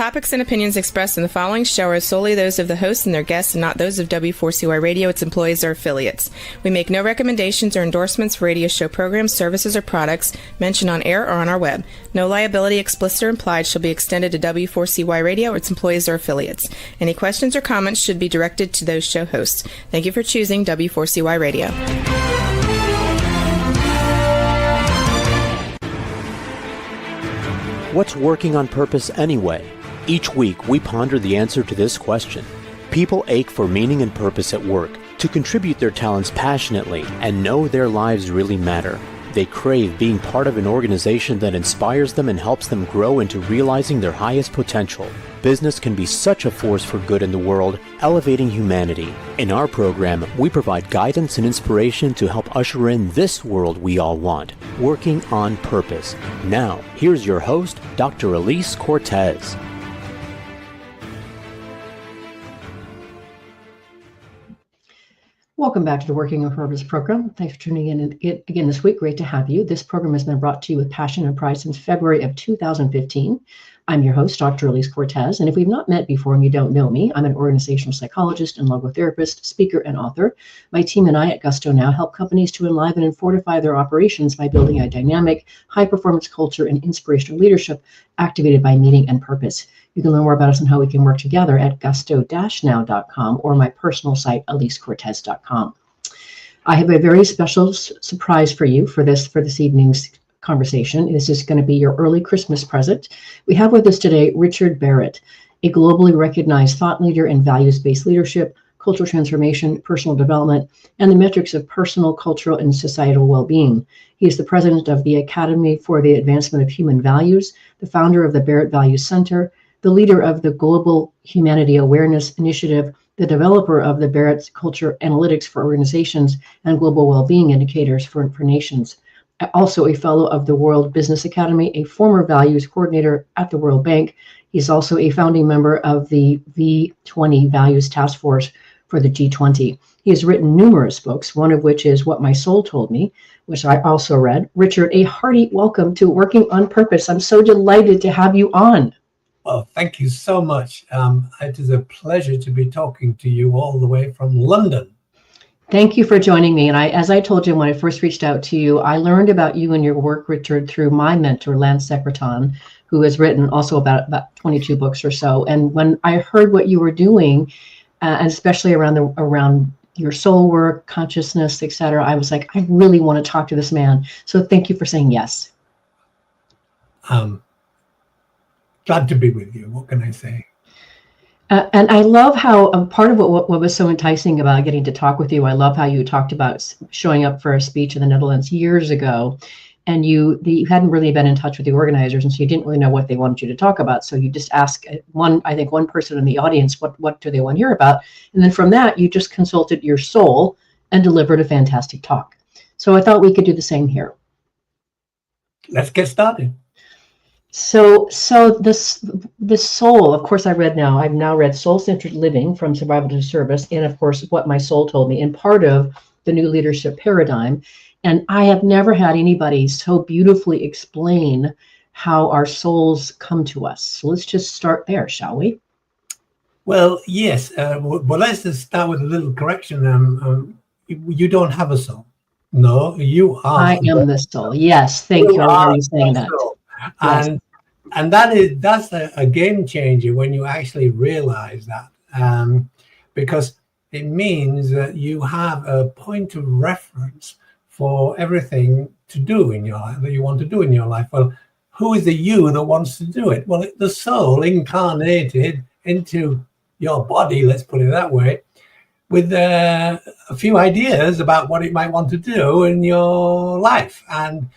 topics and opinions expressed in the following show are solely those of the host and their guests and not those of W4CY Radio, its employees, or affiliates. We make no recommendations or endorsements for radio show programs, services, or products mentioned on air or on our web. No liability, explicit or implied, shall be extended to W4CY Radio or its employees or affiliates. Any questions or comments should be directed to those show hosts. Thank you for choosing W4CY Radio. What's working on purpose anyway? Each week, we ponder the answer to this question. People ache for meaning and purpose at work, to contribute their talents passionately and know their lives really matter. They crave being part of an organization that inspires them and helps them grow into realizing their highest potential. Business can be such a force for good in the world, elevating humanity. In our program, we provide guidance and inspiration to help usher in this world we all want, working on purpose. Now, here's your host, Dr. Elise Cortez. Welcome back to the Working on Purpose program. Thanks for tuning in again this week. Great to have you. This program has been brought to you with passion and pride since February of 2015. I'm your host, Dr. Elise Cortez, and if we've not met before and you don't know me, I'm an organizational psychologist and logotherapist, speaker, and author. My team and I at Gusto Now help companies to enliven and fortify their operations by building a dynamic, high-performance culture and inspirational leadership activated by meaning and purpose. You can learn more about us and how we can work together at gusto-now.com or my personal site, elisecortez.com. I have a very special surprise for you for this evening's conversation. This is going to be your early Christmas present. We have with us today Richard Barrett, a globally recognized thought leader in values-based leadership, cultural transformation, personal development, and the metrics of personal, cultural, and societal well-being. He is the president of the Academy for the Advancement of Human Values, the founder of the Barrett Values Center, the leader of the Global Humanity Awareness Initiative, the developer of the Barrett Culture Analytics for Organizations and Global Well-being Indicators for nations. Also a fellow of the World Business Academy, a former values coordinator at the World Bank. He's also a founding member of the V20 Values Task Force for the G20. He has written numerous books, one of which is What My Soul Told Me, which I also read. Richard, a hearty welcome to Working on Purpose. I'm so delighted to have you on. Well, thank you so much. It is a pleasure to be talking to you all the way from London. Thank you for joining me. And as I told you when I first reached out to you, I learned about you and your work, Richard, through my mentor, Lance Secretan, who has written also about 22 books or so. And when I heard what you were doing, and especially around your soul work, consciousness, etc., I was like, I really want to talk to this man. So thank you for saying yes. Glad to be with you. What can I say? And I love how part of what was so enticing about getting to talk with you, I love how you talked about showing up for a speech in the Netherlands years ago, and you hadn't really been in touch with the organizers, and so you didn't really know what they wanted you to talk about. So you just asked one person in the audience, what do they want to hear about? And then from that, you just consulted your soul and delivered a fantastic talk. So I thought we could do the same here. Let's get started. So the soul, of course, I've now read Soul-Centered Living from Survival to Service, and of course, What My Soul Told Me, and part of the New Leadership Paradigm. And I have never had anybody so beautifully explain how our souls come to us. So let's just start there, shall we? Well, yes. Well, let's just start with a little correction. You don't have a soul. No, you are. I am the soul. Yes, thank you. I hear you saying that. Yes. And that's a game changer when you actually realize that, because it means that you have a point of reference for everything to do in your life that you want to do in your life. Well, who is the you that wants to do it? Well, the soul incarnated into your body, let's put it that way, with a few ideas about what it might want to do in your life. And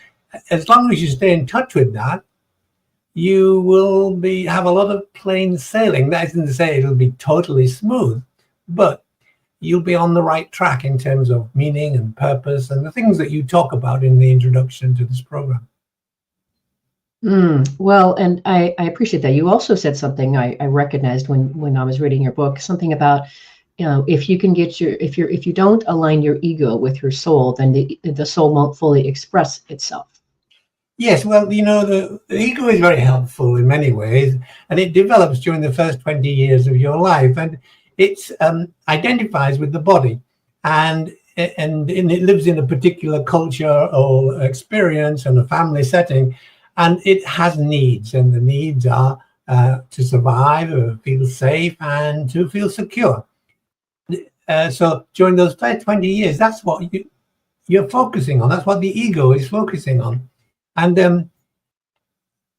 as long as you stay in touch with that, you will have a lot of plain sailing. That isn't to say it'll be totally smooth, but you'll be on the right track in terms of meaning and purpose and the things that you talk about in the introduction to this program. Well, and I appreciate that. You also said something I recognized when I was reading your book, something about, if you can get if you don't align your ego with your soul, then the soul won't fully express itself. Yes, well, the ego is very helpful in many ways, and it develops during the first 20 years of your life, and it identifies with the body, and it lives in a particular culture or experience and a family setting, and it has needs, and the needs are to survive, feel safe, and to feel secure. So during those first 20 years, that's what you're focusing on. That's what the ego is focusing on. And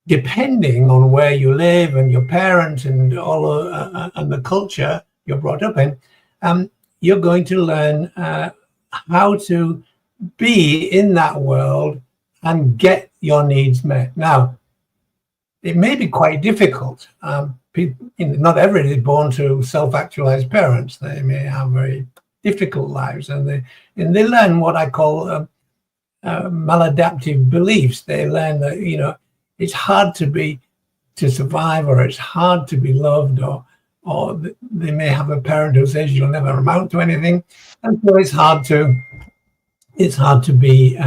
depending on where you live and your parents and all and the culture you're brought up in, you're going to learn how to be in that world and get your needs met. Now, it may be quite difficult. Not everybody is born to self-actualized parents. They may have very difficult lives, and they learn what I call maladaptive beliefs. They learn that it's hard to survive, or it's hard to be loved, or they may have a parent who says you'll never amount to anything, and so it's hard to be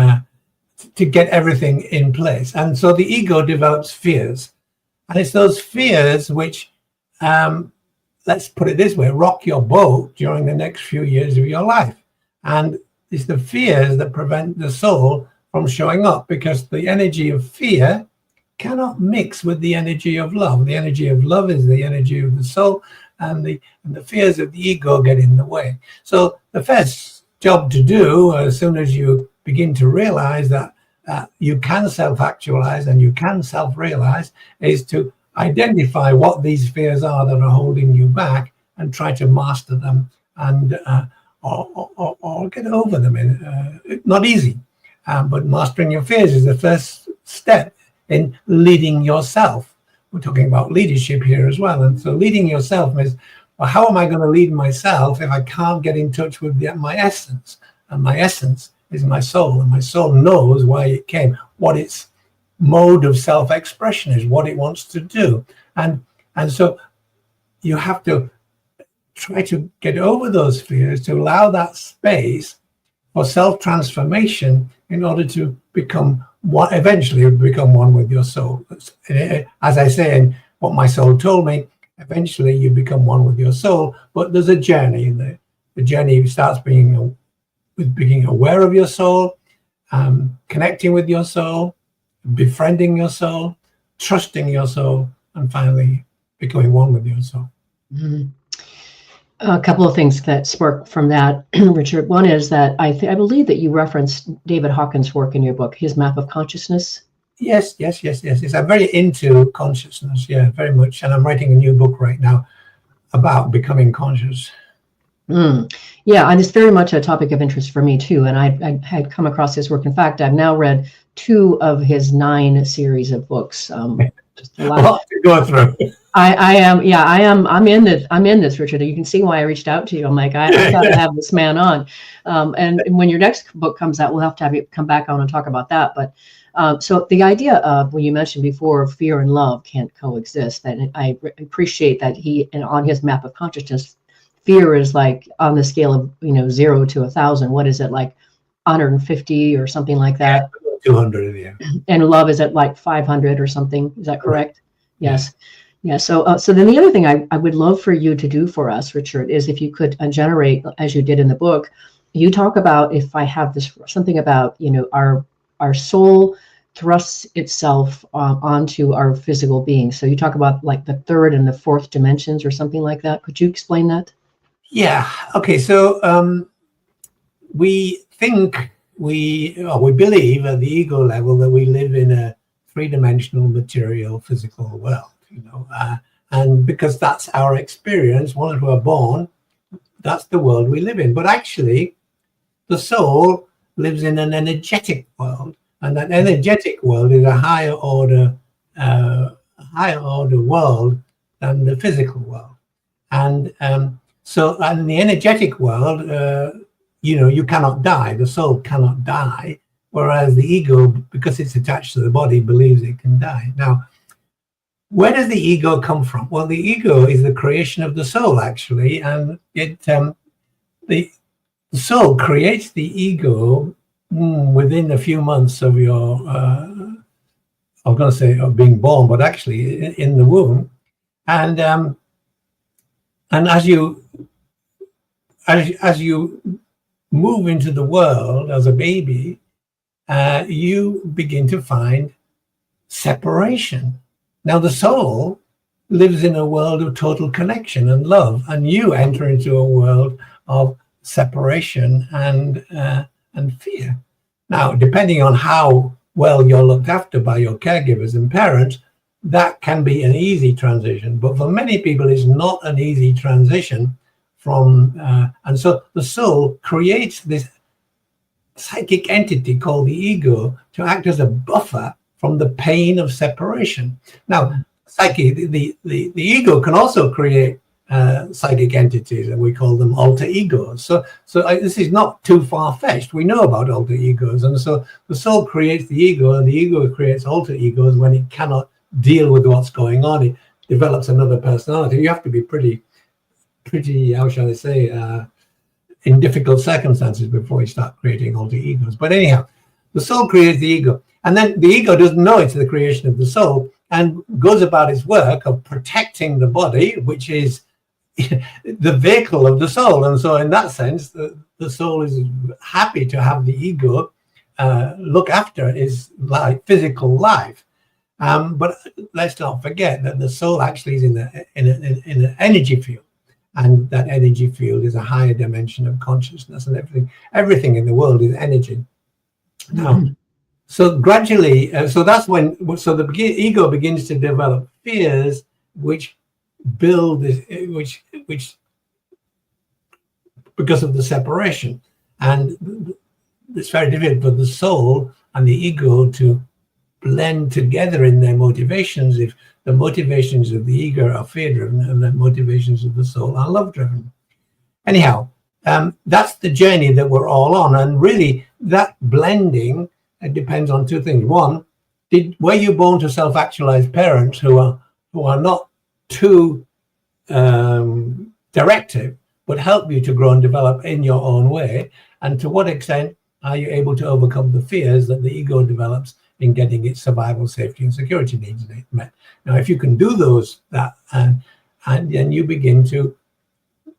to get everything in place. And so the ego develops fears, and it's those fears which, let's put it this way, rock your boat during the next few years of your life. And it's the fears that prevent the soul from showing up, because the energy of fear cannot mix with the energy of love. The energy of love is the energy of the soul, and the fears of the ego get in the way. So the first job to do, as soon as you begin to realize that you can self-actualize and you can self-realize, is to identify what these fears are that are holding you back and try to master them, and or get over them. Not easy, but mastering your fears is the first step in leading yourself. We're talking about leadership here as well. And so leading yourself is, well, how am I going to lead myself if I can't get in touch with my essence? And my essence is my soul, and my soul knows why it came, what its mode of self-expression is, what it wants to do. And so you have to try to get over those fears, to allow that space for self-transformation in order to become what eventually would become one with your soul. As I say, in what my soul told me, eventually you become one with your soul, but there's a journey in there. The journey starts with being aware of your soul, connecting with your soul, befriending your soul, trusting your soul, and finally becoming one with your soul. Mm-hmm. A couple of things that spark from that, Richard. One is that I believe that you referenced David Hawkins' work in your book, his map of consciousness. Yes. I'm very into consciousness, very much. And I'm writing a new book right now about becoming conscious. Yeah, and it's very much a topic of interest for me too. And I had come across his work. In fact, I've now read 2 of his 9 series of books. Just a lot to go through. I'm in this, Richard. You can see why I reached out to you. I'm like, I got to have this man on. And when your next book comes out, we'll have to have you come back on and talk about that. But so the idea of, when you mentioned before, fear and love can't coexist, and I appreciate that on his map of consciousness, fear is like on the scale of 0 to 1,000. What is it, like 150 or something like that? 200, yeah. And love is at like 500 or something. Is that correct? Yes. Yeah. So then the other thing I would love for you to do for us, Richard, is if you could generate, as you did in the book, you talk about, if I have this, something about, our soul thrusts itself onto our physical being. So you talk about like the 3rd and the 4th dimensions or something like that. Could you explain that? Yeah. Okay. So we think we believe at the ego level that we live in a 3-dimensional material physical world, and because that's our experience once we're born, that's the world we live in. But actually, the soul lives in an energetic world, and that energetic world is a higher order world than the physical world. And so in the energetic world, you cannot die. The soul cannot die, whereas the ego, because it's attached to the body, believes it can die. Now, where does the ego come from? Well, the ego is the creation of the soul, actually, and the soul creates the ego within a few months of your I was going to say of being born, but actually in the womb. And as you move into the world as a baby, you begin to find separation. Now, the soul lives in a world of total connection and love, and you enter into a world of separation and fear. Now, depending on how well you're looked after by your caregivers and parents, that can be an easy transition. But for many people, it's not an easy transition from, and so the soul creates this psychic entity called the ego to act as a buffer from the pain of separation. Now, the ego can also create psychic entities, and we call them alter egos. So this is not too far-fetched. We know about alter egos, and so the soul creates the ego, and the ego creates alter egos when it cannot deal with what's going on. It develops another personality. You have to be pretty, how shall I say, in difficult circumstances before you start creating alter egos. But anyhow, the soul creates the ego, and then the ego doesn't know it's the creation of the soul and goes about its work of protecting the body, which is the vehicle of the soul. And so in that sense, the soul is happy to have the ego look after its physical life. But let's not forget that the soul actually is in an energy field, and that energy field is a higher dimension of consciousness, and everything in the world is energy. Now, so gradually, that's when the ego begins to develop fears, which build this, which because of the separation, and it's very difficult for the soul and the ego to blend together in their motivations if the motivations of the ego are fear-driven and the motivations of the soul are love-driven. Anyhow, that's the journey that we're all on, and really that blending depends on two things. One, were you born to self-actualized parents who are not too directive, but help you to grow and develop in your own way? And to what extent are you able to overcome the fears that the ego develops in getting its survival, safety, and security needs met? Now, if you can do that, and then you begin to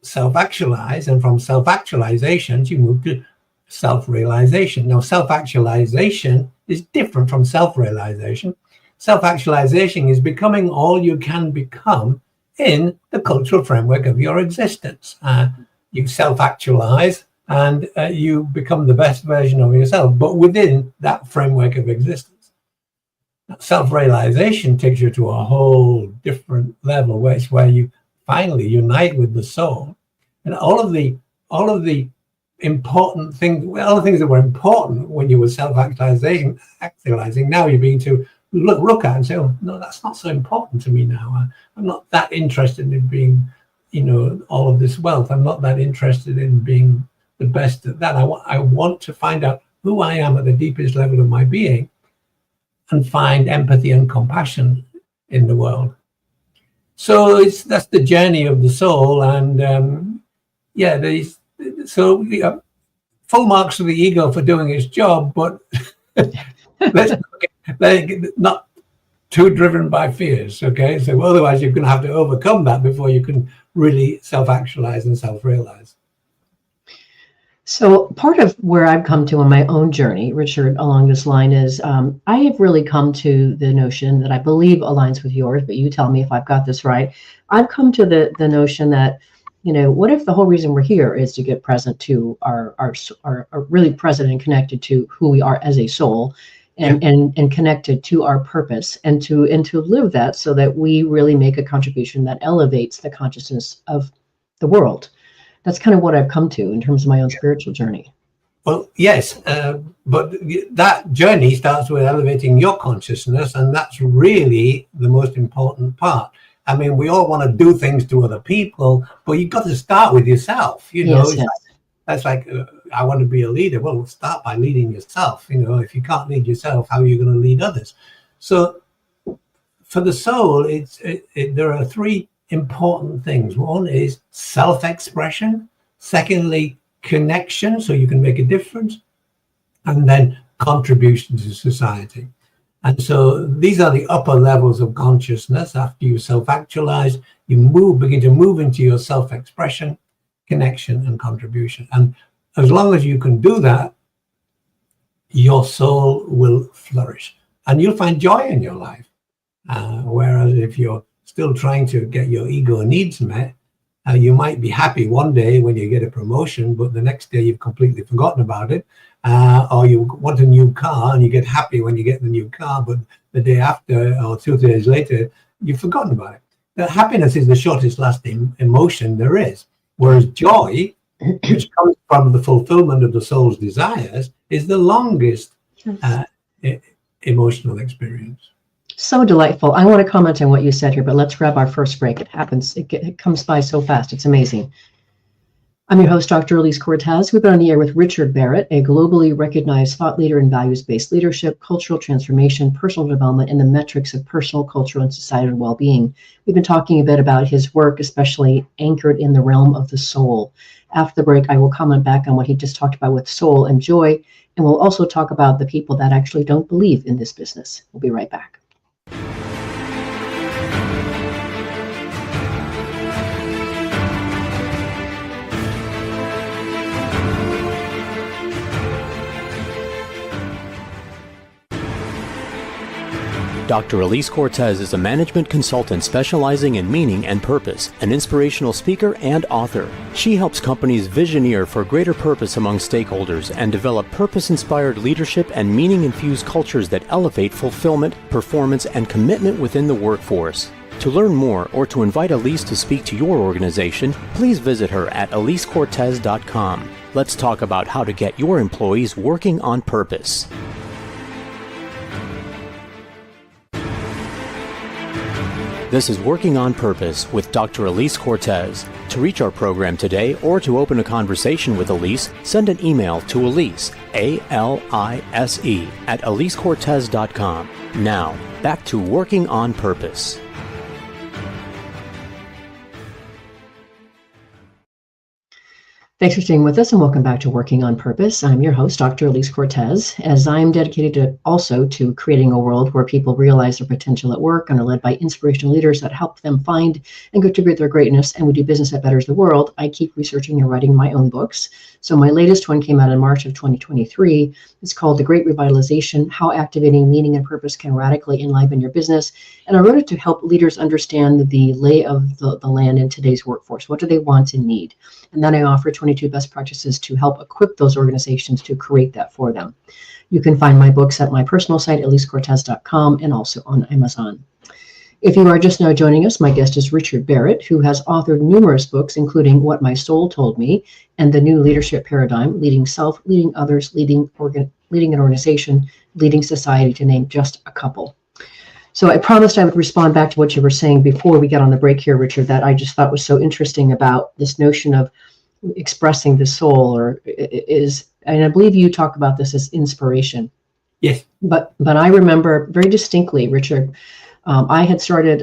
self-actualize, and from self-actualization, you move to self-realization. Now, self-actualization is different from self-realization. Self-actualization is becoming all you can become in the cultural framework of your existence. You self-actualize and you become the best version of yourself, but within that framework of existence. Self-realization takes you to a whole different level, where you finally unite with the soul, and all of the important things, all the things that were important when you were self-actualizing, now you're being to look at and say, oh no, that's not so important to me now. I'm not that interested in being, all of this wealth. I'm not that interested in being the best at that. I want to find out who I am at the deepest level of my being, and find empathy and compassion in the world. So that's the journey of the soul, and full marks for the ego for doing its job, but not too driven by fears. Okay, so otherwise you're going to have to overcome that before you can really self-actualize and self-realize. So part of where I've come to on my own journey, Richard, along this line is I have really come to the notion that I believe aligns with yours, but you tell me if I've got this right. I've come to the notion that, what if the whole reason we're here is to get present to our really present and connected to who we are as a soul, and connected to our purpose, and to live that so that we really make a contribution that elevates the consciousness of the world. That's kind of what I've come to in terms of my own spiritual journey. Well, yes, but that journey starts with elevating your consciousness, and that's really the most important part. I mean, we all want to do things to other people, but you've got to start with yourself. Yes. That's like, I want to be a leader. Well, start by leading yourself. If you can't lead yourself, how are you going to lead others? So for the soul, there are three important things. One is self-expression. Secondly, connection, so you can make a difference. And then contribution to society. And so these are the upper levels of consciousness. After you self-actualize, you begin to move into your self-expression, connection, and contribution. And as long as you can do that, your soul will flourish and you'll find joy in your life. Whereas if you're still trying to get your ego needs met, you might be happy one day when you get a promotion, but the next day you've completely forgotten about it. Or you want a new car and you get happy when you get the new car, but the day after or 2 days later, you've forgotten about it. That happiness is the shortest lasting emotion there is. Whereas joy, which comes from the fulfillment of the soul's desires, is the longest emotional experience. So delightful. I want to comment on what you said here, but let's grab our first break. It comes by so fast. It's amazing. I'm your host, Dr. Elise Cortez. We've been on the air with Richard Barrett, a globally recognized thought leader in values-based leadership, cultural transformation, personal development, and the metrics of personal, cultural, and societal well-being. We've been talking a bit about his work, especially anchored in the realm of the soul. After the break, I will comment back on what he just talked about with soul and joy, and we'll also talk about the people that actually don't believe in this business. We'll be right back. Dr. Elise Cortez is a management consultant specializing in meaning and purpose, an inspirational speaker and author. She helps companies visioneer for greater purpose among stakeholders and develop purpose-inspired leadership and meaning-infused cultures that elevate fulfillment, performance, and commitment within the workforce. To learn more or to invite Elise to speak to your organization, please visit her at elisecortez.com. Let's talk about how to get your employees working on purpose. This is Working on Purpose with Dr. Elise Cortez. To reach our program today or to open a conversation with Elise, send an email to Elise, A-L-I-S-E, at elisecortez.com. Now, back to Working on Purpose. Thanks for staying with us and welcome back to Working on Purpose. I'm your host, Dr. Elise Cortez, as I'm dedicated to creating a world where people realize their potential at work and are led by inspirational leaders that help them find and contribute their greatness, and we do business that betters the world. I keep researching and writing my own books. So my latest one came out in March of 2023. It's called The Great Revitalization: How Activating Meaning and Purpose Can Radically Enliven Your Business. And I wrote it to help leaders understand the lay of the land in today's workforce. What do they want and need? And then I offer 22 best practices to help equip those organizations to create that for them. You can find my books at my personal site, elisecortez.com, and also on Amazon. If you are just now joining us, my guest is Richard Barrett, who has authored numerous books, including What My Soul Told Me and The New Leadership Paradigm, Leading Self, Leading Others, Leading an Organization, Leading Society, to name just a couple. So I promised I would respond back to what you were saying before we get on the break here, Richard, that I just thought was so interesting about this notion of expressing the soul, and I believe you talk about this as inspiration. Yes. But I remember very distinctly, Richard, I had started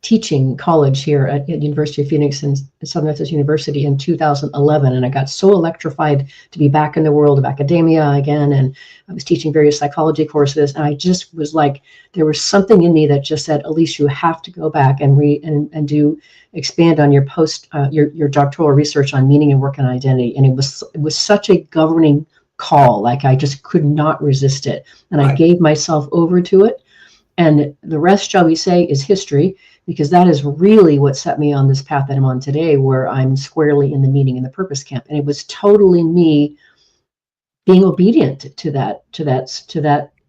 teaching college here at University of Phoenix and Southern Methodist University in 2011. And I got so electrified to be back in the world of academia again. And I was teaching various psychology courses. And I just was like, there was something in me that just said, Elise, you have to go back and expand on your your doctoral research on meaning and work and identity. And it was such a governing call. Like I just could not resist it. And I gave myself over to it. And the rest, shall we say, is history, because that is really what set me on this path that I'm on today, where I'm squarely in the meaning and the purpose camp. And it was totally me being obedient to that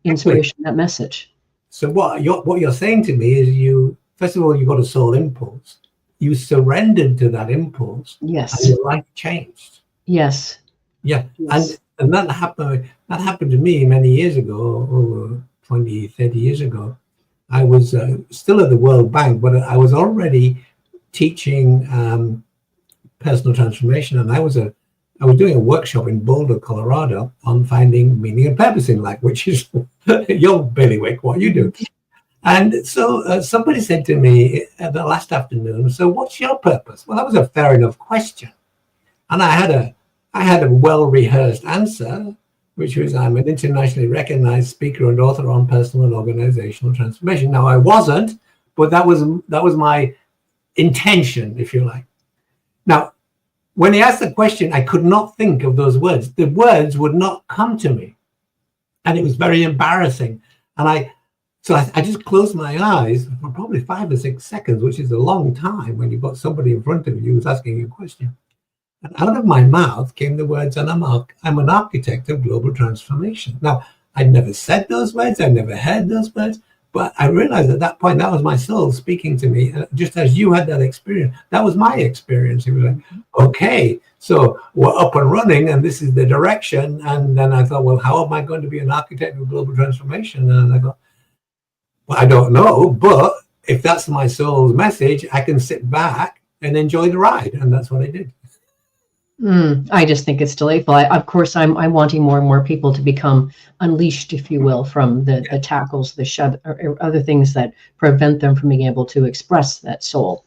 inspiration, that message. So what you're saying to me is, you first of all, you got a soul impulse. You surrendered to that impulse. Yes. And your life changed. Yes. Yeah. Yes. And that happened to me many years ago, over 20, 30 years ago. I was still at the World Bank, but I was already teaching personal transformation, and I was doing a workshop in Boulder, Colorado, on finding meaning and purpose in life, which is your bailiwick, what you do. And so somebody said to me the last afternoon, so what's your purpose? Well, that was a fair enough question, and I had a well-rehearsed answer, which was I'm an internationally recognized speaker and author on personal and organizational transformation. Now, I wasn't, but that was my intention, if you like. Now, when he asked the question, I could not think of those words. The words would not come to me. And it was very embarrassing. And I just closed my eyes for probably 5 or 6 seconds, which is a long time when you've got somebody in front of you who's asking you a question. And out of my mouth came the words, and I'm an architect of global transformation. Now, I'd never said those words. I'd never heard those words. But I realized at that point, that was my soul speaking to me. Just as you had that experience, that was my experience. It was like, okay, so we're up and running, and this is the direction. And then I thought, well, how am I going to be an architect of global transformation? And I thought, well, I don't know, but if that's my soul's message, I can sit back and enjoy the ride. And that's what I did. I just think it's delightful. Of course, I'm wanting more and more people to become unleashed, if you will, from the tackles, the shove, or other things that prevent them from being able to express that soul.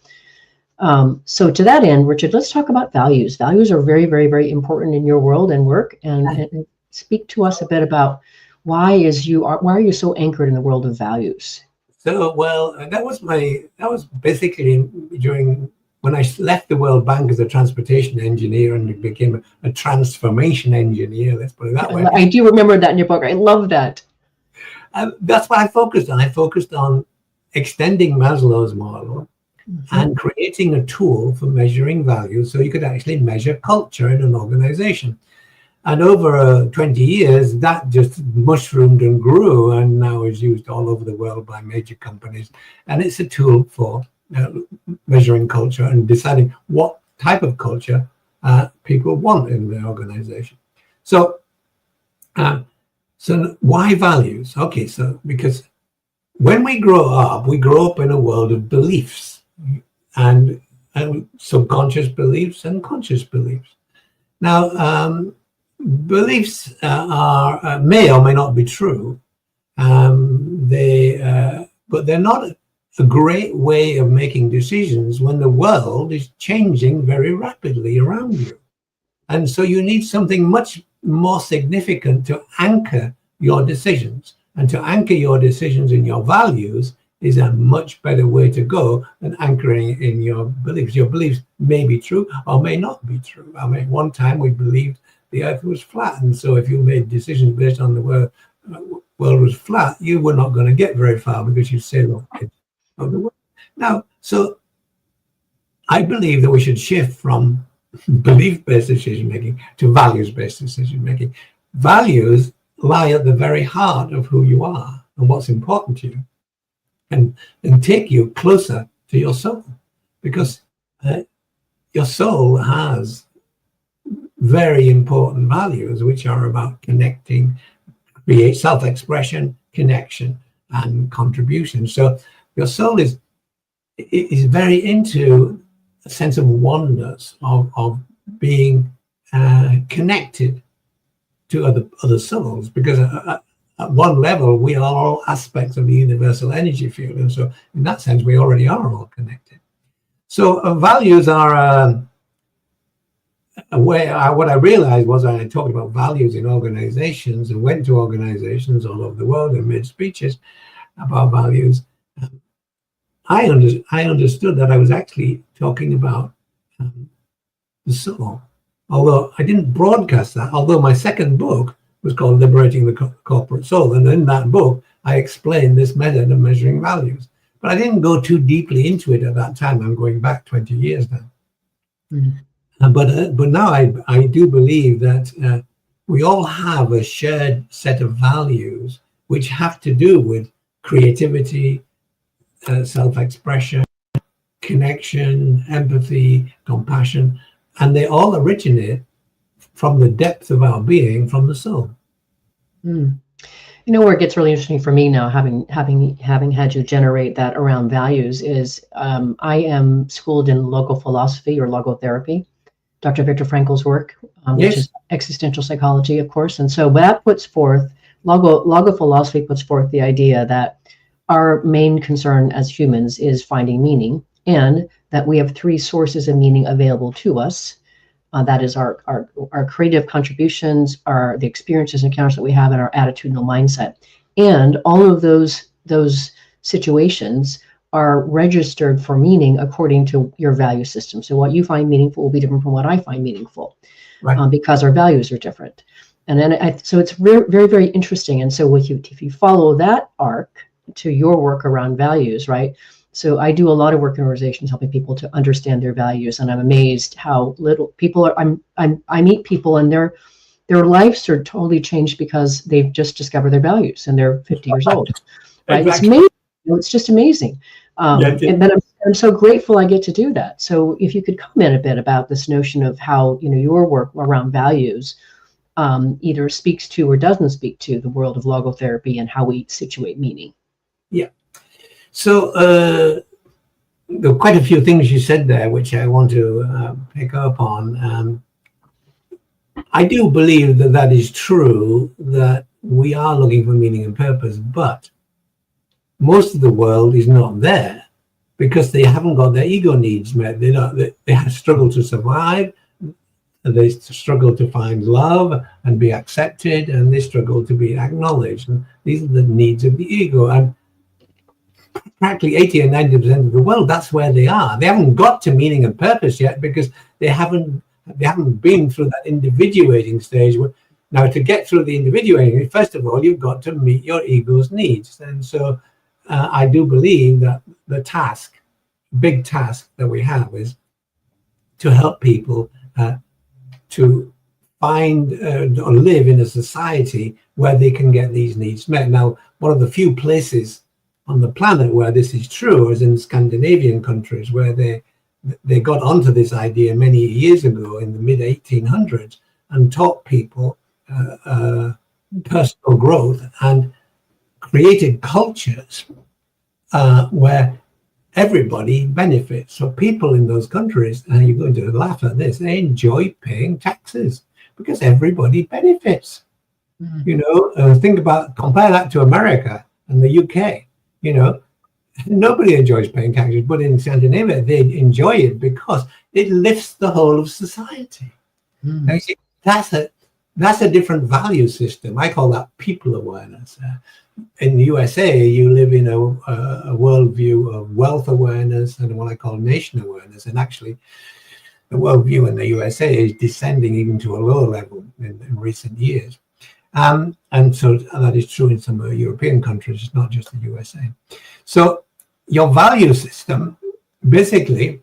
So to that end, Richard, let's talk about values. Values are very, very, very important in your world and work. And speak to us a bit about why are you so anchored in the world of values? So, well, that was basically during when I left the World Bank as a transportation engineer and became a transformation engineer, let's put it that way. I do remember that in your book. I love that. That's what I focused on. I focused on extending Maslow's model and creating a tool for measuring value so you could actually measure culture in an organization. And over 20 years, that just mushroomed and grew and now is used all over the world by major companies. And it's a tool for measuring culture and deciding what type of culture people want in the organization. So why values? Okay, so because when we grow up in a world of beliefs and subconscious beliefs and conscious beliefs. Now, beliefs are may or may not be true. But they're not a great way of making decisions when the world is changing very rapidly around you. And so you need something much more significant to anchor your decisions. And to anchor your decisions in your values is a much better way to go than anchoring in your beliefs. Your beliefs may be true or may not be true. I mean, one time we believed the earth was flat. And so if you made decisions based on the world was flat, you were not going to get very far because you sailed off the edge of the world. Now, so I believe that we should shift from belief-based decision-making to values-based decision-making. Values lie at the very heart of who you are and what's important to you and take you closer to your soul, because your soul has very important values which are about connecting, create self-expression, connection, and contribution. So your soul is very into a sense of oneness, of being connected to other souls, because at one level we are all aspects of the universal energy field, and so in that sense we already are all connected. So values are what I realized was I talked about values in organizations and went to organizations all over the world and made speeches about values. I understood that I was actually talking about the soul, although I didn't broadcast that, although my second book was called Liberating the Corporate Soul. And in that book, I explained this method of measuring values. But I didn't go too deeply into it at that time. I'm going back 20 years now. Mm-hmm. But now I do believe that we all have a shared set of values which have to do with creativity, self-expression, connection, empathy, compassion, and they all originate from the depth of our being, from the soul. You know where it gets really interesting for me now, having had you generate that around values, is I am schooled in logo philosophy or logotherapy, Dr. Viktor Frankl's work, which is existential psychology, of course. And so that puts forth, logo philosophy puts forth the idea that our main concern as humans is finding meaning, and that we have three sources of meaning available to us. That is our creative contributions, the experiences and encounters that we have, and our attitudinal mindset. And all of those situations are registered for meaning according to your value system. So what you find meaningful will be different from what I find meaningful, right. Because our values are different. And then so it's very, very, very interesting. And so if you follow that arc to your work around values, right? So I do a lot of work in organizations helping people to understand their values, and I'm amazed how little people are. I meet people and their lives are totally changed because they've just discovered their values and they're 50 years old. Right? Exactly. It's amazing. It's just amazing. And then I'm so grateful I get to do that. So if you could comment a bit about this notion of how your work around values either speaks to or doesn't speak to the world of logotherapy and how we situate meaning. Yeah. So there are quite a few things you said there, which I want to pick up on. I do believe that is true, that we are looking for meaning and purpose, but most of the world is not there because they haven't got their ego needs met. They have struggled to survive. They struggle to find love and be accepted, and they struggle to be acknowledged. And these are the needs of the ego. And practically 80 or 90% of the world, that's where they are. They haven't got to meaning and purpose yet because they haven't been through that individuating stage. Now, to get through the individuating, first of all, you've got to meet your ego's needs. And so I do believe that the big task that we have is to help people to find or live in a society where they can get these needs met. Now, one of the few places on the planet where this is true is in Scandinavian countries, where they got onto this idea many years ago in the mid 1800s and taught people personal growth and created cultures where everybody benefits. So people in those countries, and you're going to laugh at this, they enjoy paying taxes because everybody benefits. Compare that to America and the UK. Nobody enjoys paying taxes, but in Scandinavia, they enjoy it because it lifts the whole of society. Now, you see, that's a different value system. I call that people awareness. In the USA, you live in a worldview of wealth awareness and what I call nation awareness. And actually, the worldview in the USA is descending even to a lower level in recent years. And so that is true in some European countries, it's not just the USA. So your value system basically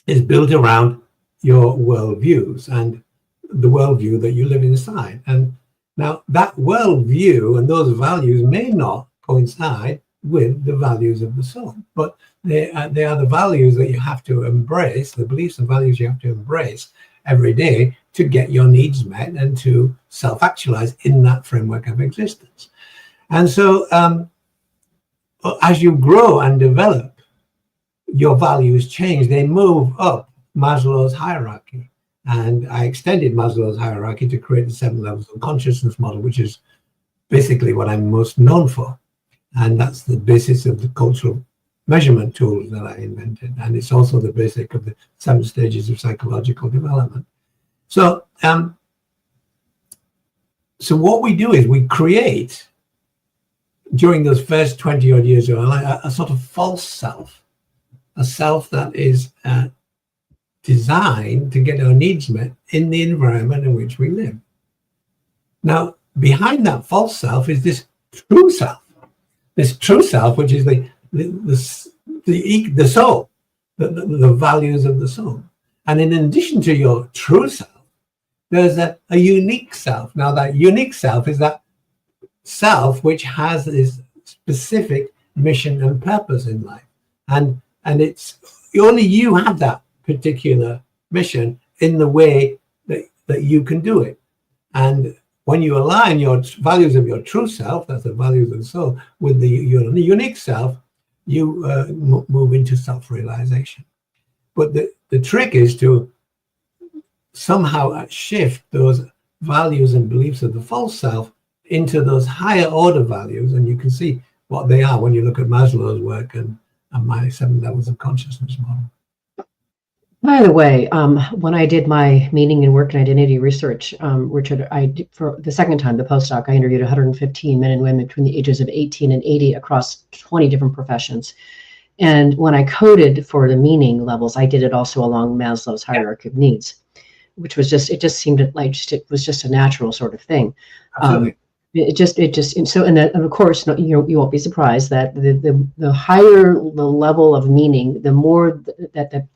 is built around your worldviews and the worldview that you live inside. And now that worldview and those values may not coincide with the values of the soul, but they are the values that you have to embrace, the beliefs and values you have to embrace every day to get your needs met and to self-actualize in that framework of existence. And so as you grow and develop, your values change. They move up Maslow's hierarchy. And I extended Maslow's hierarchy to create the 7 levels of consciousness model, which is basically what I'm most known for. And that's the basis of the cultural measurement tools that I invented. And it's also the basic of the 7 stages of psychological development. So, so what we do is we create, during those first 20 odd years of our life, a sort of false self, a self that is designed to get our needs met in the environment in which we live. Now, behind that false self is this true self, which is the soul, the values of the soul. And in addition to your true self, there's a unique self. Now, that unique self is that self which has this specific mission and purpose in life. And it's only you have that particular mission in the way that you can do it. And when you align your values of your true self, that's the values of the soul, with your unique self, you move into self-realization. But the trick is to somehow shift those values and beliefs of the false self into those higher order values. And you can see what they are when you look at Maslow's work and my 7 levels of consciousness model. By the way, when I did my meaning and work and identity research, Richard, for the second time, the postdoc, I interviewed 115 men and women between the ages of 18 and 80 across 20 different professions. And when I coded for the meaning levels, I did it also along Maslow's hierarchy of needs, which was it just seemed like it was just a natural sort of thing. Absolutely. And so, and of course, you won't be surprised that the higher the level of meaning, the more that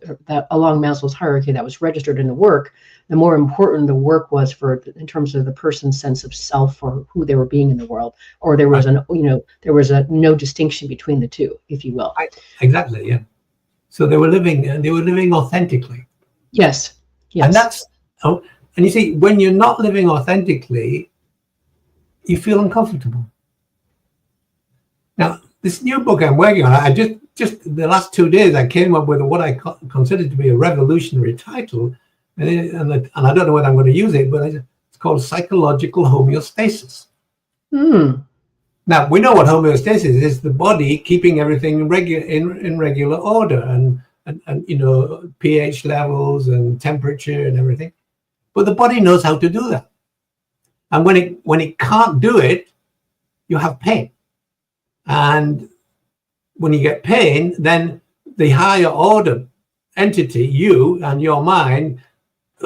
along Maslow's hierarchy that was registered in the work, the more important the work was in terms of the person's sense of self or who they were being in the world, or there was no distinction between the two, if you will. Exactly, yeah. So they were living authentically. Yes. And you see, when you're not living authentically, you feel uncomfortable. Now, this new book I'm working on, I just the last 2 days, I came up with what I consider to be a revolutionary title, and I don't know whether I'm going to use it, but it's called Psychological Homeostasis. Now, we know what homeostasis is: the body keeping everything in regular order, and pH levels and temperature and everything. But the body knows how to do that. And when it can't do it, you have pain. And when you get pain, then the higher order entity, you and your mind,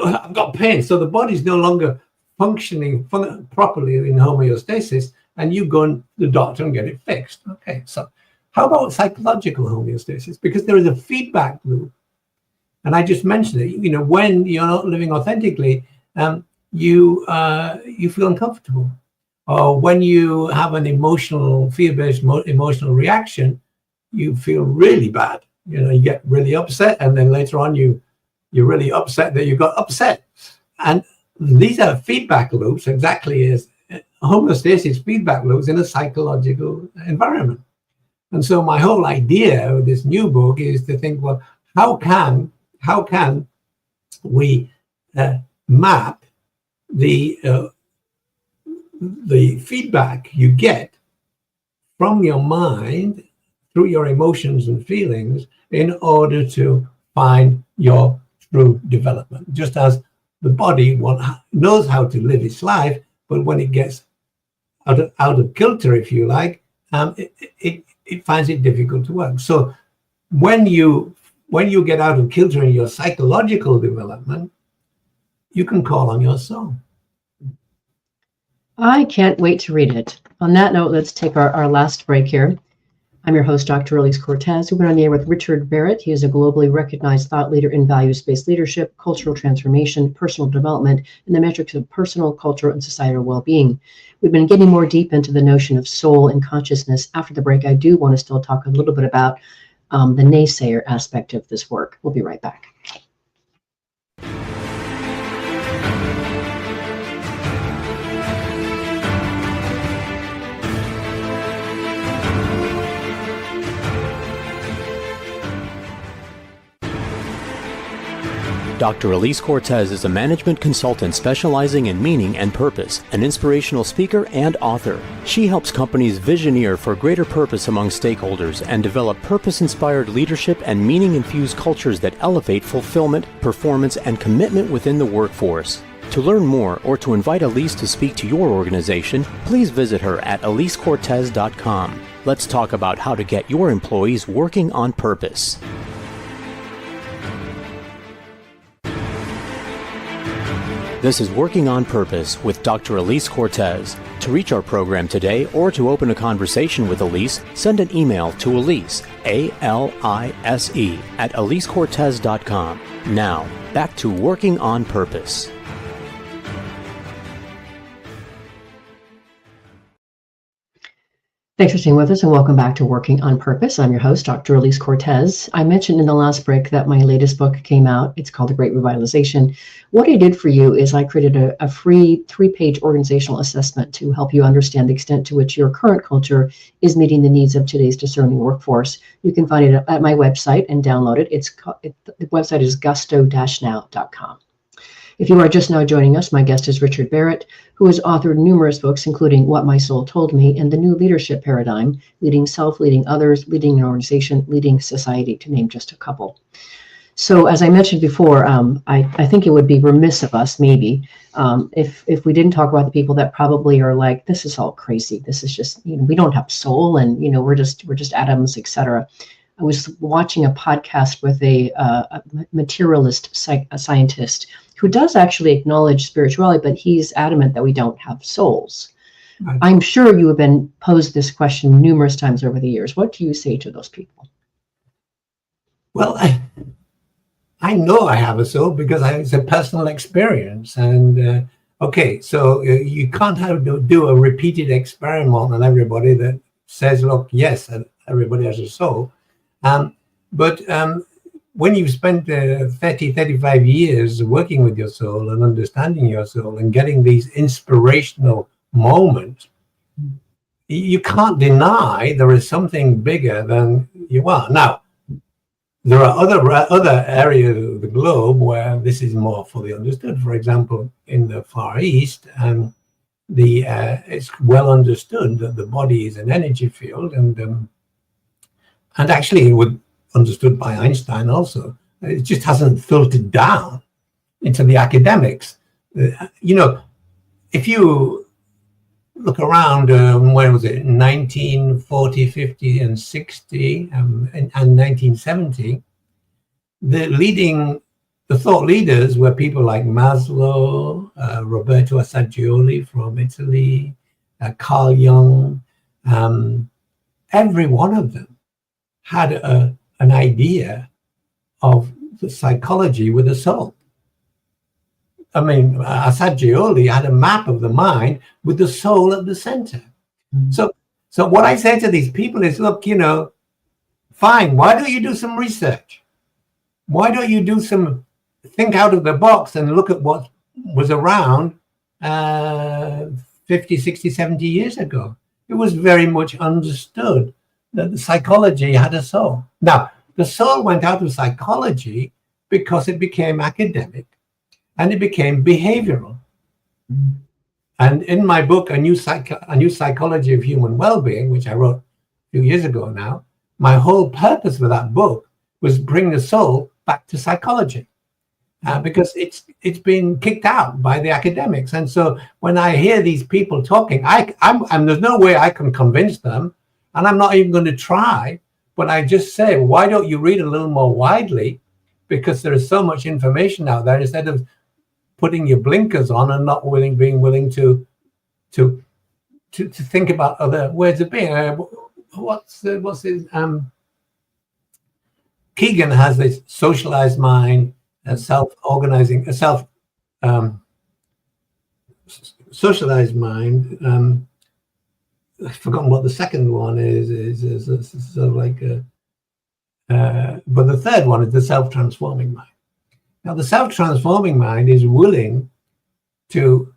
I've got pain. So the body's no longer functioning properly in homeostasis, and you go to the doctor and get it fixed. Okay, so how about psychological homeostasis? Because there is a feedback loop. And I just mentioned it, when you're not living authentically, you feel uncomfortable, or when you have an fear-based emotional reaction, you feel really bad. You get really upset, and then later on you're really upset that you got upset. And these are feedback loops, exactly as homeostasis feedback loops in a psychological environment. And so my whole idea of this new book is to think, well, how can we map the feedback you get from your mind through your emotions and feelings in order to find your true development. Just as the body knows how to live its life, but when it gets out of kilter, if you like, it finds it difficult to work. So when you get out of kilter in your psychological development, you can call on your soul. I can't wait to read it. On that note, let's take our last break here. I'm your host, Dr. Elise Cortez. We've been on the air with Richard Barrett. He is a globally recognized thought leader in values-based leadership, cultural transformation, personal development, and the metrics of personal, cultural, and societal well-being. We've been getting more deep into the notion of soul and consciousness. After the break, I do want to still talk a little bit about the naysayer aspect of this work. We'll be right back. Dr. Elise Cortez is a management consultant specializing in meaning and purpose, an inspirational speaker and author. She helps companies visioneer for greater purpose among stakeholders and develop purpose-inspired leadership and meaning-infused cultures that elevate fulfillment, performance, and commitment within the workforce. To learn more or to invite Elise to speak to your organization, please visit her at elisecortez.com. Let's talk about how to get your employees working on purpose. This is Working on Purpose with Dr. Elise Cortez. To reach our program today or to open a conversation with Elise, send an email to Elise, A-L-I-S-E, at elisecortez.com. Now, back to Working on Purpose. Thanks for staying with us and welcome back to Working on Purpose. I'm your host, Dr. Elise Cortez. I mentioned in the last break that my latest book came out. It's called The Great Revitalization. What I did for you is I created a free 3-page organizational assessment to help you understand the extent to which your current culture is meeting the needs of today's discerning workforce. You can find it at my website and download it. The website is gusto-now.com. If you are just now joining us, my guest is Richard Barrett, who has authored numerous books, including What My Soul Told Me and The New Leadership Paradigm, Leading Self, Leading Others, Leading an Organization, Leading Society, to name just a couple. So as I mentioned before, I think it would be remiss of us maybe if we didn't talk about the people that probably are like, this is all crazy. This is just, we don't have soul, and we're just atoms, etc. I was watching a podcast with a materialist scientist who does actually acknowledge spirituality, but he's adamant that we don't have souls. Right. I'm sure you have been posed this question numerous times over the years. What do you say to those people? Well, I know I have a soul because it's a personal experience. And okay, so you can't do a repeated experiment on everybody that says, look, yes, everybody has a soul. But when you've spent 30, 35 years working with your soul and understanding your soul and getting these inspirational moments, you can't deny there is something bigger than you are. Now, there are other areas of the globe where this is more fully understood. For example, in the Far East, it's well understood that the body is an energy field, and actually understood by Einstein also. It just hasn't filtered down into the academics. If you look around, when was it, 1940, 50, and 60, and 1970, the thought leaders were people like Maslow, Roberto Assagioli from Italy, Carl Jung. Every one of them had an idea of the psychology with a soul. I mean, Assagioli had a map of the mind with the soul at the center. Mm-hmm. So what I say to these people is, look, fine, why don't you do some research? Why don't you think out of the box and look at what was around 50, 60, 70 years ago? It was very much understood that the psychology had a soul. Now, the soul went out of psychology because it became academic and it became behavioral. Mm-hmm. And in my book, A New Psychology of Human Well-Being, which I wrote a few years ago now, my whole purpose for that book was bring the soul back to psychology, because it's been kicked out by the academics. And so when I hear these people talking, I'm there's no way I can convince them, and I'm not even going to try. But I just say, why don't you read a little more widely? Because there is so much information out there. Instead of putting your blinkers on and not being willing to think about other ways of being. What's his Keegan has this socialized mind, self-organizing, socialized mind. I've forgotten what the second one is sort of like but the third one is the self-transforming mind. Now, the self-transforming mind is willing to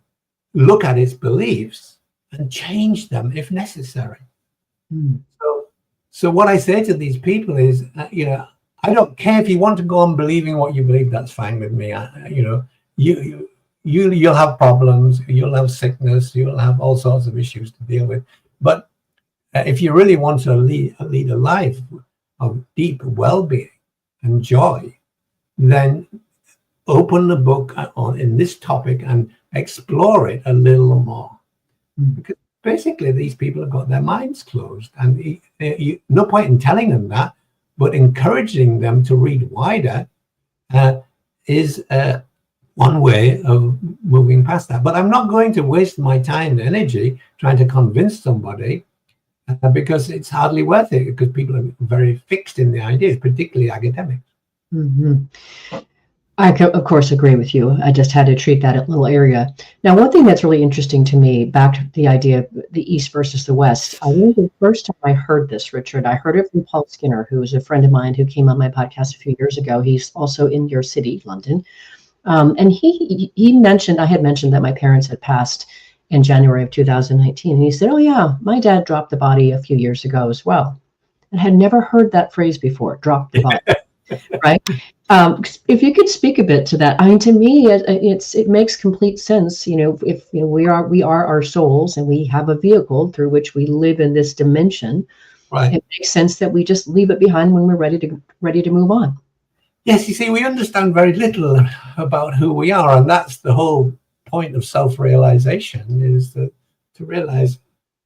look at its beliefs and change them if necessary. Mm. So what I say to these people is, I don't care if you want to go on believing what you believe. That's fine with me. You'll have problems, you'll have sickness, you'll have all sorts of issues to deal with. But if you really want to lead a life of deep well-being and joy, then open the book in this topic and explore it a little more. Mm. Because basically these people have got their minds closed, and no point in telling them that, but encouraging them to read wider is one way of moving past that. But I'm not going to waste my time and energy trying to convince somebody, because it's hardly worth it, because people are very fixed in the ideas, particularly academics. Mm-hmm. I, of course, agree with you. I just had to treat that little area. Now, one thing that's really interesting to me, back to the idea of the East versus the West, I remember the first time I heard this, Richard, I heard it from Paul Skinner, who was a friend of mine who came on my podcast a few years ago. He's also in your city, London. And he mentioned, I had mentioned that my parents had passed in January of 2019. And he said, oh, yeah, my dad dropped the body a few years ago as well. And had never heard that phrase before, drop the body. Right. If you could speak a bit to that, I mean, to me, it makes complete sense. If we are our souls, and we have a vehicle through which we live in this dimension. Right. It makes sense that we just leave it behind when we're ready to move on. Yes, you see, we understand very little about who we are, and that's the whole point of self-realization, is that to realize,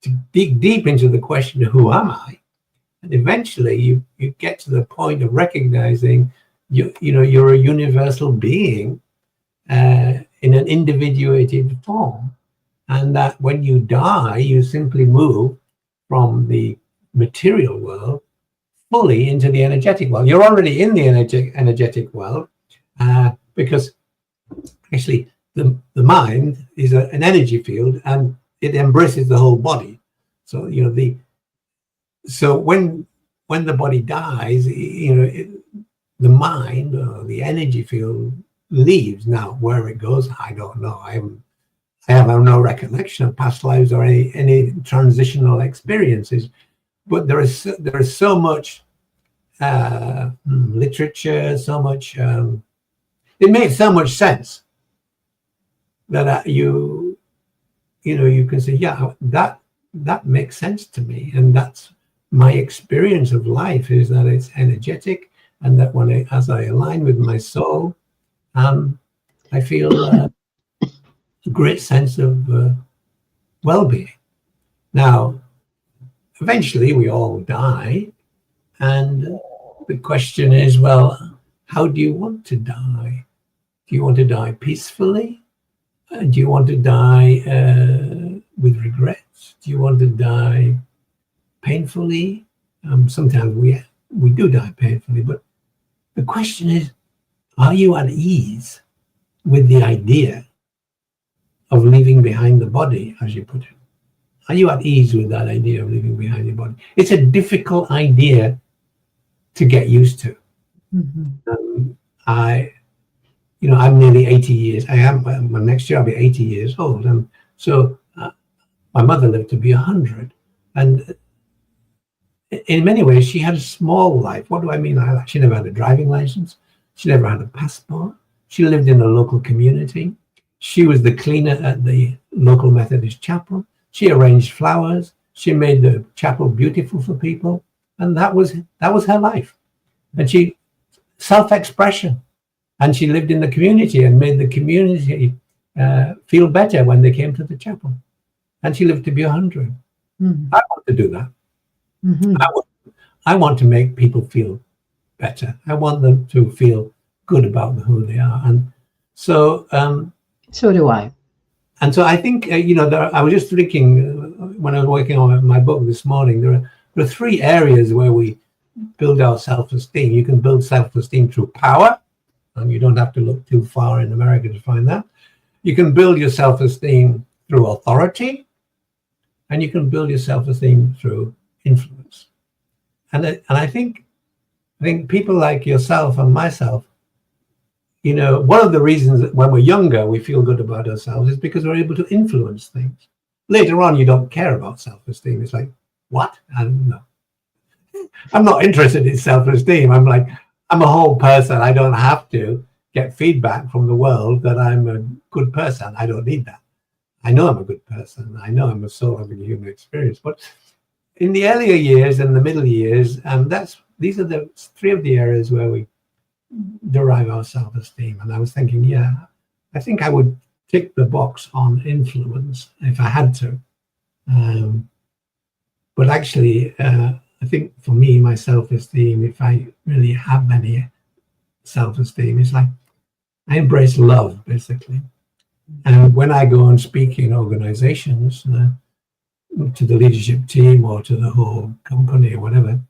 to dig deep into the question of who am I, and eventually you get to the point of recognizing you're a universal being in an individuated form, and that when you die, you simply move from the material world fully into the energetic world. You're already in the energetic world because actually the mind is an energy field, and it embraces the whole body. So when the body dies, the mind or the energy field leaves. Now, where it goes, I don't know. I have no recollection of past lives or any transitional experiences. But there is so much literature, so much. It made so much sense that you can say, yeah, that makes sense to me, and that's my experience of life, is that it's energetic, and that as I align with my soul, I feel a great sense of well-being. Now, eventually, we all die. And the question is, well, how do you want to die? Do you want to die peacefully? Do you want to die with regrets? Do you want to die painfully? Sometimes we do die painfully, but the question is, are you at ease with the idea of leaving behind the body, as you put it? Are you at ease with that idea of leaving behind your body? It's a difficult idea to get used to. Mm-hmm. I'm nearly 80 years. Next year I'll be 80 years old. And so my mother lived to be 100. And in many ways, she had a small life. What do I mean by that? She never had a driving license. She never had a passport. She lived in a local community. She was the cleaner at the local Methodist chapel. She arranged flowers. She made the chapel beautiful for people. And that was her life. And she self-expression. And she lived in the community and made the community feel better when they came to the chapel. And she lived to be 100. Mm-hmm. I want to do that. Mm-hmm. I want to make people feel better. I want them to feel good about who they are. And so... so do I. And so I think, I was just thinking when I was working on my book this morning, there are three areas where we build our self-esteem. You can build self-esteem through power, and you don't have to look too far in America to find that. You can build your self-esteem through authority, and you can build your self-esteem through influence. And I think people like yourself and myself, one of the reasons that when we're younger, we feel good about ourselves is because we're able to influence things. Later on, you don't care about self-esteem. It's like, what? I don't know. I'm not interested in self-esteem. I'm a whole person. I don't have to get feedback from the world that I'm a good person. I don't need that. I know I'm a good person. I know I'm a soul having a human experience. But in the earlier years and the middle years, these are the three of the areas where we derive our self-esteem. And I was thinking, I think I would tick the box on influence if I had to. But actually, I think for me, my self-esteem, if I really have any self-esteem, is like I embrace love, basically. And when I go and speak in organizations, to the leadership team or to the whole company or whatever,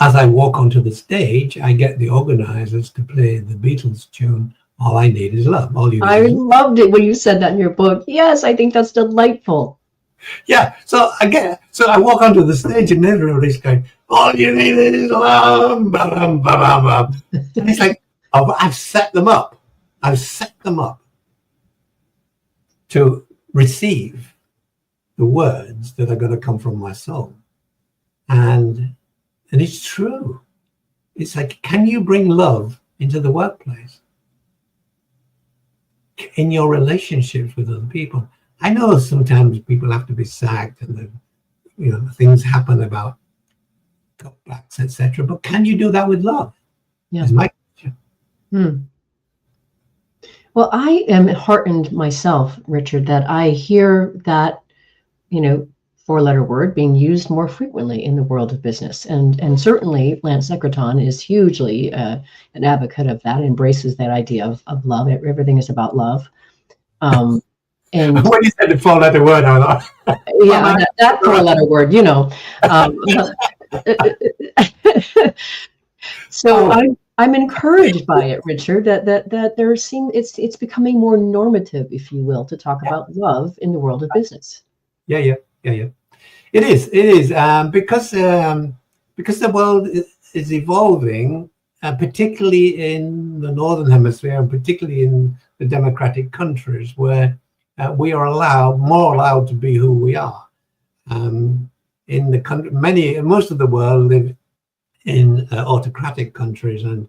as I walk onto the stage, I get the organizers to play the Beatles tune, All I Need Is Love. I loved it when you said that in your book. Yes, I think that's delightful. Yeah, so I walk onto the stage and everybody's going, all you need is love. Blah, blah, blah, blah. And it's like, I've set them up. I've set them up to receive the words that are going to come from my soul. And it's true. It's like, can you bring love into the workplace? In your relationships with other people? I know sometimes people have to be sacked and things happen about cutbacks, etc. But can you do that with love? Yeah. is my question. Well, I am heartened myself, Richard, that I hear that, four-letter word being used more frequently in the world of business. And certainly Lance Secreton is hugely an advocate of that, embraces that idea of love. Everything is about love. And when you said the four-letter word, I thought, yeah, that four-letter word, So I'm encouraged by it, Richard, that it's becoming more normative, if you will, to talk about love in the world of business. Yeah. It is because the world is evolving, particularly in the Northern Hemisphere, and particularly in the democratic countries, where we are more allowed to be who we are. In the country, most of the world live in autocratic countries, and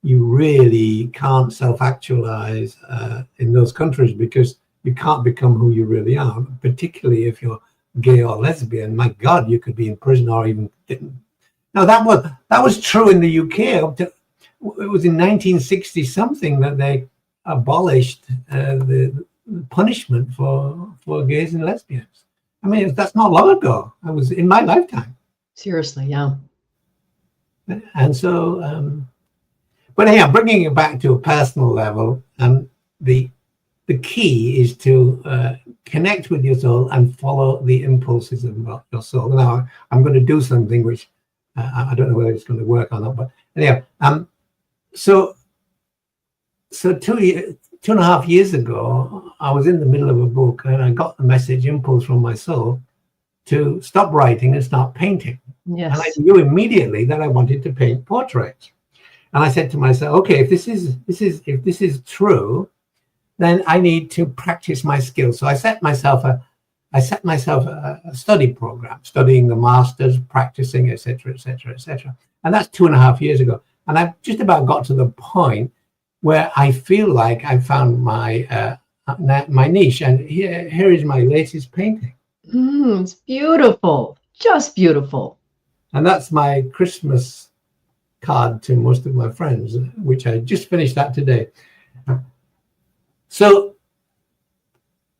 you really can't self-actualize in those countries because you can't become who you really are, particularly if you're gay or lesbian. My God, you could be in prison or even didn't. Now that was true in the UK. It was in 1960 something that they abolished the punishment for gays and lesbians. I mean, that's not long ago. It was in my lifetime. Seriously, yeah. And so, but yeah, bringing it back to a personal level, the key is to connect with your soul and follow the impulses of your soul. Now, I'm going to do something which I don't know whether it's going to work or not, but anyhow, so 2.5 years ago, I was in the middle of a book and I got the impulse from my soul to stop writing and start painting. Yes. And I knew immediately that I wanted to paint portraits. And I said to myself, okay, if this is true, then I need to practice my skills. So I set myself a study program, studying the masters, practicing, etc. And that's 2.5 years ago. And I've just about got to the point where I feel like I found my niche. And here is my latest painting. It's beautiful, just beautiful. And that's my Christmas card to most of my friends, which I just finished that today. So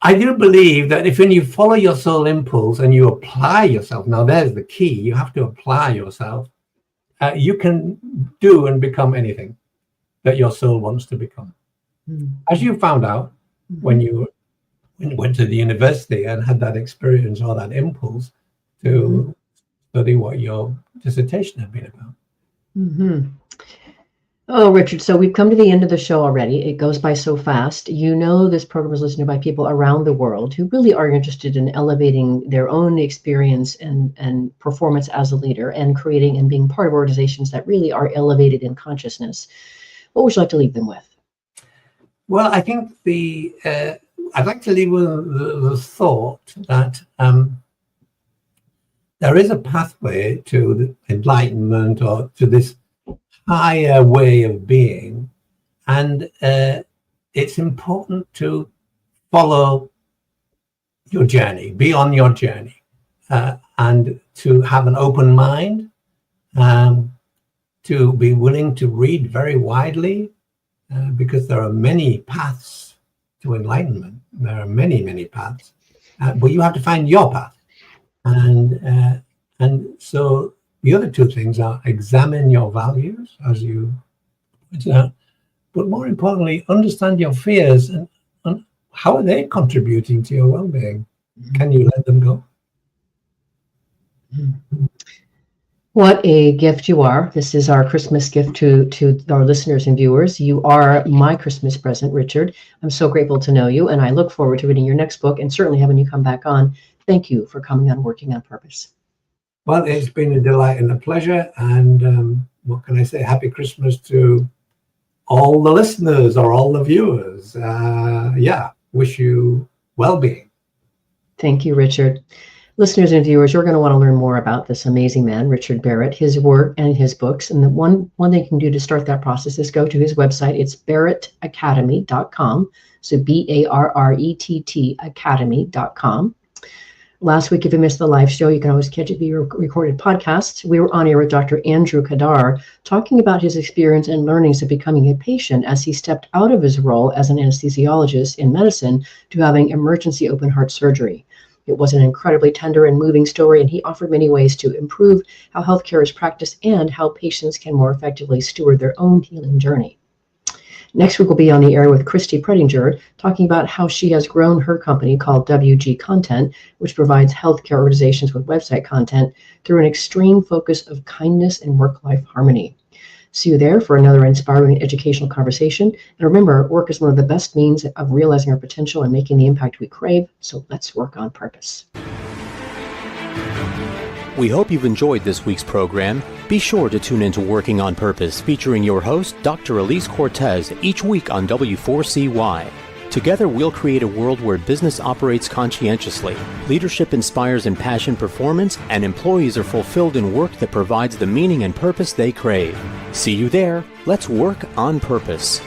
I do believe that when you follow your soul impulse and you apply yourself, now there's the key, you have to apply yourself, you can do and become anything that your soul wants to become. As you found out when you went to the university and had that experience or that impulse to study what your dissertation had been about. Oh, Richard, so we've come to the end of the show already. It goes by so fast. This program is listened to by people around the world who really are interested in elevating their own experience and performance as a leader and creating and being part of organizations that really are elevated in consciousness. What would you like to leave them with? Well, I think I'd like to leave with the thought that there is a pathway to enlightenment or to this higher way of being, and it's important to follow your journey, be on your journey, and to have an open mind, to be willing to read very widely, because there are many paths to enlightenment. There are many paths, but you have to find your path, and so the other two things are examine your values, as you pointed out, but more importantly, understand your fears and how are they contributing to your well-being. Can you let them go? What a gift you are. This is our Christmas gift to our listeners and viewers. You are my Christmas present, Richard. I'm so grateful to know you, and I look forward to reading your next book and certainly having you come back on. Thank you for coming on Working on Purpose. Well, it's been a delight and a pleasure. And what can I say? Happy Christmas to all the listeners or all the viewers. Wish you well-being. Thank you, Richard. Listeners and viewers, you're going to want to learn more about this amazing man, Richard Barrett, his work and his books. And the one thing you can do to start that process is go to his website. It's barrettacademy.com. So BARRETT academy.com. Last week, if you missed the live show, you can always catch it via recorded podcasts. We were on air with Dr. Andrew Kadar talking about his experience and learnings of becoming a patient as he stepped out of his role as an anesthesiologist in medicine to having emergency open heart surgery. It was an incredibly tender and moving story, and he offered many ways to improve how healthcare is practiced and how patients can more effectively steward their own healing journey. Next week, we'll be on the air with Christy Predinger, talking about how she has grown her company called WG Content, which provides healthcare organizations with website content through an extreme focus of kindness and work-life harmony. See you there for another inspiring educational conversation. And remember, work is one of the best means of realizing our potential and making the impact we crave. So let's work on purpose. We hope you've enjoyed this week's program. Be sure to tune into Working on Purpose, featuring your host, Dr. Elise Cortez, each week on W4CY. Together, we'll create a world where business operates conscientiously, leadership inspires impassioned performance, and employees are fulfilled in work that provides the meaning and purpose they crave. See you there. Let's work on purpose.